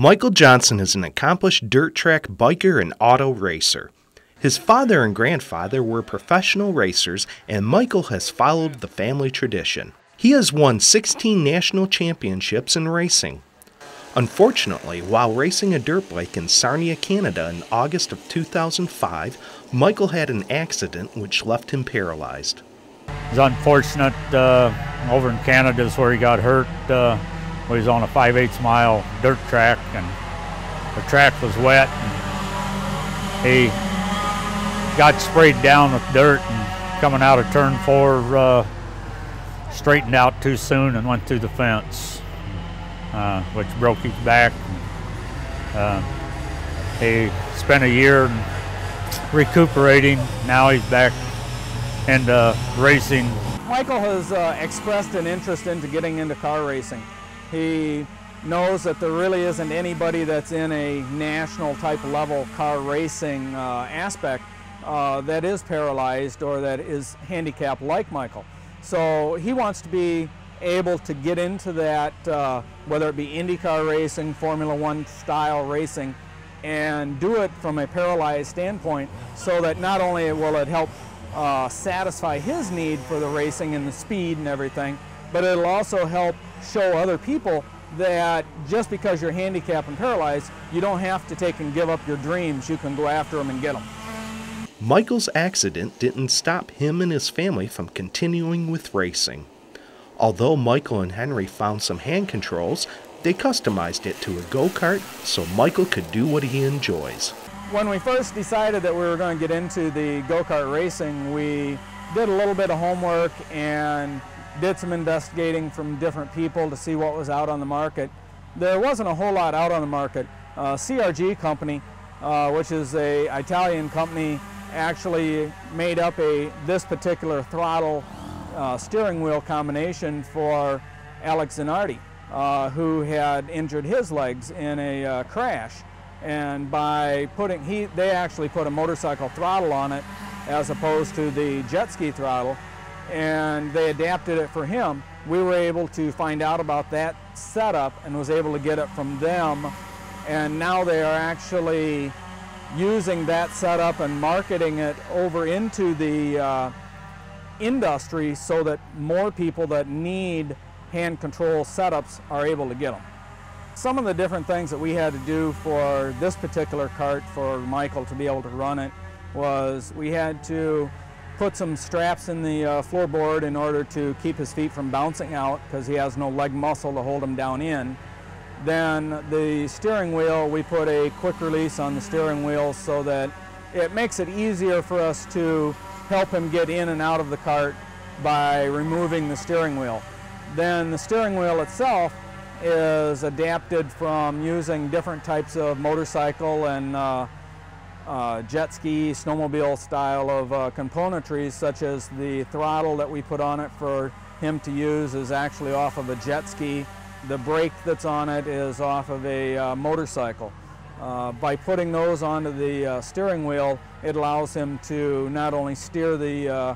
Michael Johnson is an accomplished dirt track biker and auto racer. His father and grandfather were professional racers, and Michael has followed the family tradition. He has won 16 national championships in racing. Unfortunately, while racing a dirt bike in Sarnia, Canada in August of 2005, Michael had an accident which left him paralyzed. It was unfortunate. Over in Canada is where he got hurt. He was on a 5/8 mile dirt track, and the track was wet, and he got sprayed down with dirt, and coming out of turn 4 straightened out too soon and went through the fence, which broke his back. He spent a year recuperating. Now he's back into racing. Michael has expressed an interest into getting into car racing. He knows that there really isn't anybody that's in a national type level car racing aspect that is paralyzed or that is handicapped like Michael. So he wants to be able to get into that, whether it be IndyCar racing, Formula One style racing, and do it from a paralyzed standpoint, so that not only will it help satisfy his need for the racing and the speed and everything, but it'll also help show other people that just because you're handicapped and paralyzed, you don't have to take and give up your dreams. You can go after them and get them. Michael's accident didn't stop him and his family from continuing with racing. Although Michael and Henry found some hand controls, they customized it to a go-kart so Michael could do what he enjoys. When we first decided that we were going to get into the go-kart racing, we did a little bit of homework and did some investigating from different people to see what was out on the market. There wasn't a whole lot out on the market. CRG company, which is an Italian company, actually made up this particular throttle steering wheel combination for Alex Zanardi, who had injured his legs in a crash. And by they actually put a motorcycle throttle on it as opposed to the jet ski throttle, and they adapted it for him. We were able to find out about that setup and was able to get it from them, and now they are actually using that setup and marketing it over into the industry so that more people that need hand control setups are able to get them. Some of the different things that we had to do for this particular kart for Michael to be able to run it was we had to put some straps in the floorboard in order to keep his feet from bouncing out because he has no leg muscle to hold him down in. Then the steering wheel, we put a quick release on the steering wheel so that it makes it easier for us to help him get in and out of the kart by removing the steering wheel. Then the steering wheel itself is adapted from using different types of motorcycle and jet ski, snowmobile style of componentries, such as the throttle that we put on it for him to use is actually off of a jet ski. The brake that's on it is off of a motorcycle. By putting those onto the steering wheel, it allows him to not only steer the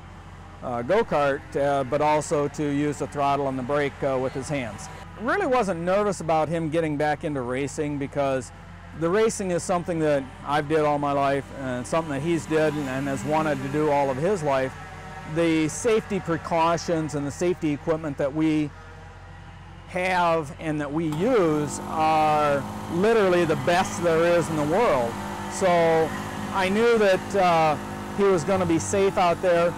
go-kart, but also to use the throttle and the brake with his hands. Really wasn't nervous about him getting back into racing because the racing is something that I've did all my life and something that he's did and has wanted to do all of his life. The safety precautions and the safety equipment that we have and that we use are literally the best there is in the world. So I knew that he was going to be safe out there.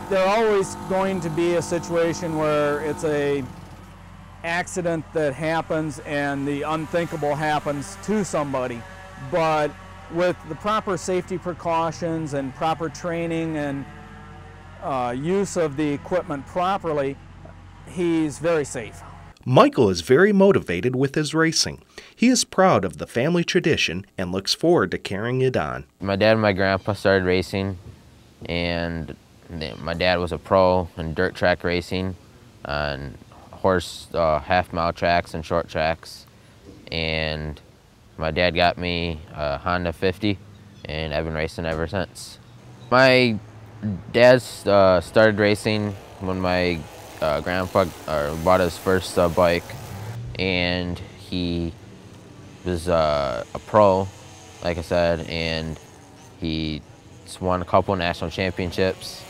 There's always going to be a situation where it's an accident that happens and the unthinkable happens to somebody, but with the proper safety precautions and proper training and use of the equipment properly, he's very safe. Michael is very motivated with his racing. He is proud of the family tradition and looks forward to carrying it on. My dad and my grandpa started racing, and my dad was a pro in dirt track racing and horse half-mile tracks and short tracks, and my dad got me a Honda 50, and I've been racing ever since. My dad started racing when my grandpa bought his first bike, and he was a pro, like I said, and he's won a couple national championships,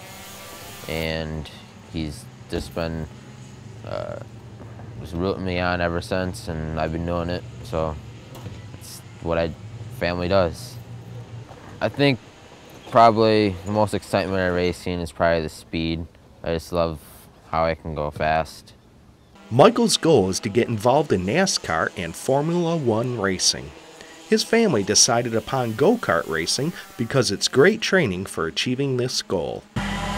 and he's just been just rooting me on ever since, and I've been doing it, so it's what family does. I think probably the most excitement of racing is probably the speed. I just love how I can go fast. Michael's goal is to get involved in NASCAR and Formula One racing. His family decided upon go-kart racing because it's great training for achieving this goal.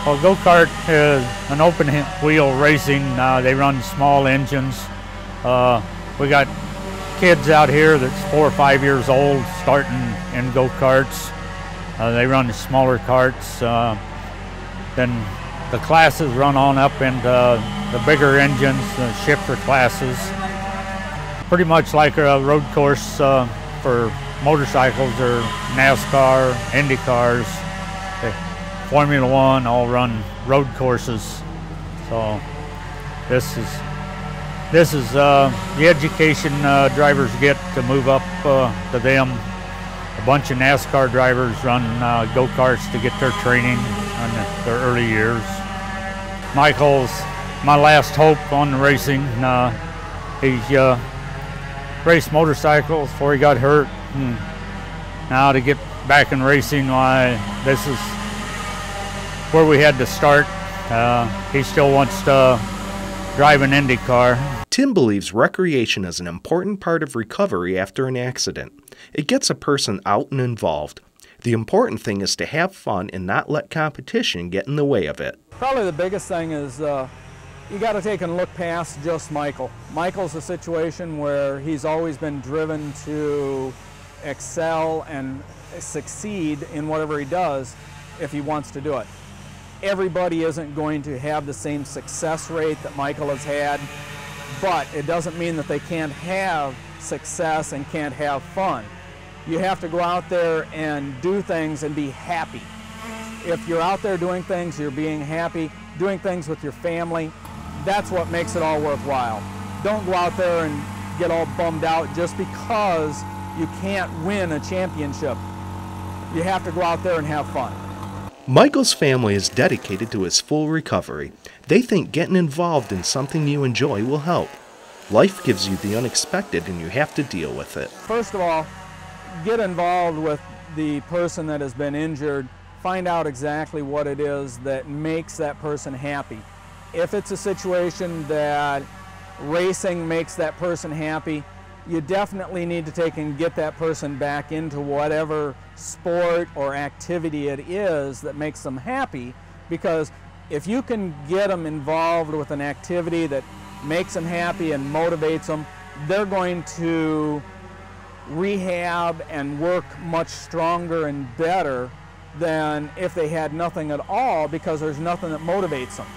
Well, go-kart is an open wheel racing. They run small engines. We got kids out here that's 4 or 5 years old starting in go-karts. They run the smaller carts. Then the classes run on up into the bigger engines, the shifter classes. Pretty much like a road course for motorcycles or NASCAR, Indy cars. Formula One all run road courses. So this is the education drivers get to move up to them. A bunch of NASCAR drivers run go-karts to get their training in their early years. Michael's my last hope on the racing. He raced motorcycles before he got hurt. And now to get back in racing, this is where we had to start. He still wants to drive an Indy car. Tim believes recreation is an important part of recovery after an accident. It gets a person out and involved. The important thing is to have fun and not let competition get in the way of it. Probably the biggest thing is you got to take and look past just Michael. Michael's a situation where he's always been driven to excel and succeed in whatever he does if he wants to do it. Everybody isn't going to have the same success rate that Michael has had, but it doesn't mean that they can't have success and can't have fun. You have to go out there and do things and be happy. If you're out there doing things, you're being happy, doing things with your family, that's what makes it all worthwhile. Don't go out there and get all bummed out just because you can't win a championship. You have to go out there and have fun. Michael's family is dedicated to his full recovery. They think getting involved in something you enjoy will help. Life gives you the unexpected and you have to deal with it. First of all, get involved with the person that has been injured. Find out exactly what it is that makes that person happy. If it's a situation that racing makes that person happy, you definitely need to take and get that person back into whatever sport or activity it is that makes them happy, because if you can get them involved with an activity that makes them happy and motivates them, they're going to rehab and work much stronger and better than if they had nothing at all, because there's nothing that motivates them.